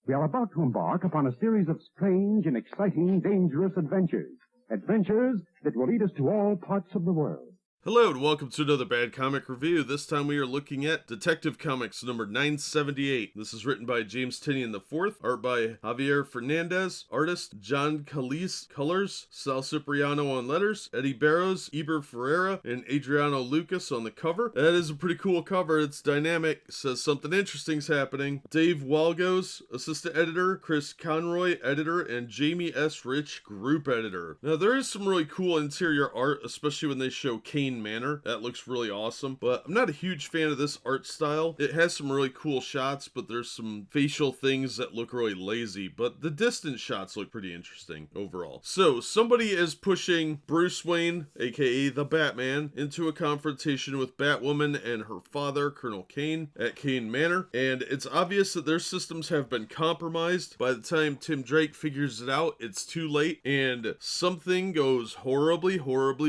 We are about to embark upon a series of strange and exciting, dangerous adventures. Adventures that will lead us to all parts of the world. Hello and welcome to another Bad Comic Review. This time we are looking at Detective Comics number 978. This is written by James Tynion IV, art by Javier Fernandez, artist John Kalisz, colors Sal Cipriano on letters, Eddy Barrows, Eber Ferreira, and Adriano Lucas on the cover. That is a pretty cool cover. It's dynamic, says something interesting's happening. Dave Walgos, assistant editor, Chris Conroy, editor, and Jamie S. Rich, group editor. Now there is some really cool interior art, especially when they show Kane Manor. That looks really awesome, but I'm not a huge fan of this art style. It has some really cool shots, but there's some facial things that look really lazy, but the distant shots look pretty interesting overall. So somebody is pushing Bruce Wayne, aka the Batman, into a confrontation with Batwoman and her father, Colonel Kane, at Kane Manor, and it's obvious that their systems have been compromised. By the time Tim Drake figures it out, it's too late, and something goes horribly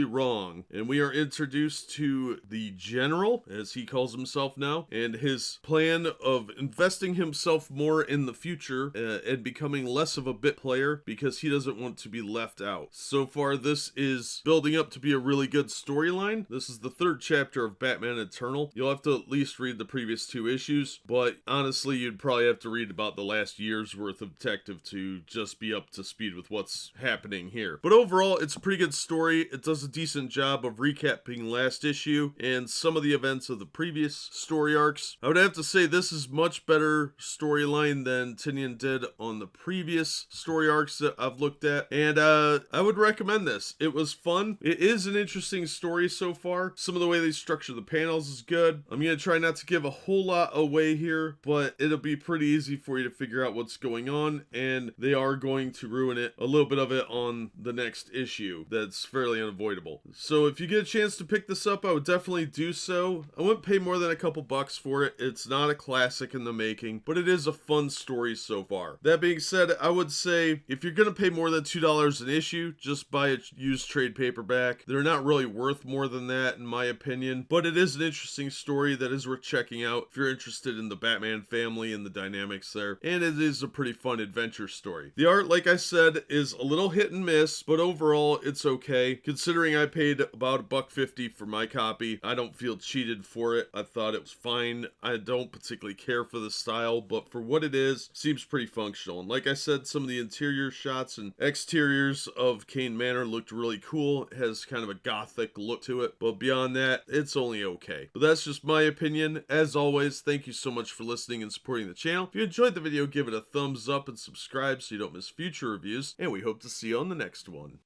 wrong, and we are introduced to the General, as he calls himself now, and his plan of investing himself more in the future and becoming less of a bit player because he doesn't want to be left out. So far, this is building up to be a really good storyline. This is the third chapter of Batman Eternal. You'll have to at least read the previous two issues, but honestly, you'd probably have to read about the last year's worth of Detective to just be up to speed with what's happening here. But overall, it's a pretty good story. It does a decent job of recapping last issue and some of the events of the previous story arcs. I would have to say this is much better storyline than Tynion did on the previous story arcs that I've looked at, and I would recommend this. It was fun. It is an interesting story so far. Some of the way they structure the panels is good. I'm going to try not to give a whole lot away here, but it'll be pretty easy for you to figure out what's going on, and they are going to ruin it, a little bit of it on the next issue. That's fairly unavoidable. So if you get a chance to pick this up, I would definitely do so. I wouldn't pay more than a couple bucks for it. It's not a classic in the making, but it is a fun story so far. That being said, I would say if you're going to pay more than $2 an issue, just buy a used trade paperback. They're not really worth more than that in my opinion, but it is an interesting story that is worth checking out if you're interested in the Batman family and the dynamics there, and it is a pretty fun adventure story. The art, like I said, is a little hit and miss, but overall it's okay. Considering I paid about $1.50 for my copy, I don't feel cheated for it. I thought it was fine. I don't particularly care for the style, but for what it is, seems pretty functional. And like I said, some of the interior shots and exteriors of Kane Manor looked really cool. It has kind of a gothic look to it, but beyond that, it's only okay. But that's just my opinion. As always, thank you so much for listening and supporting the channel. If you enjoyed the video, give it a thumbs up and subscribe so you don't miss future reviews, and we hope to see you on the next one.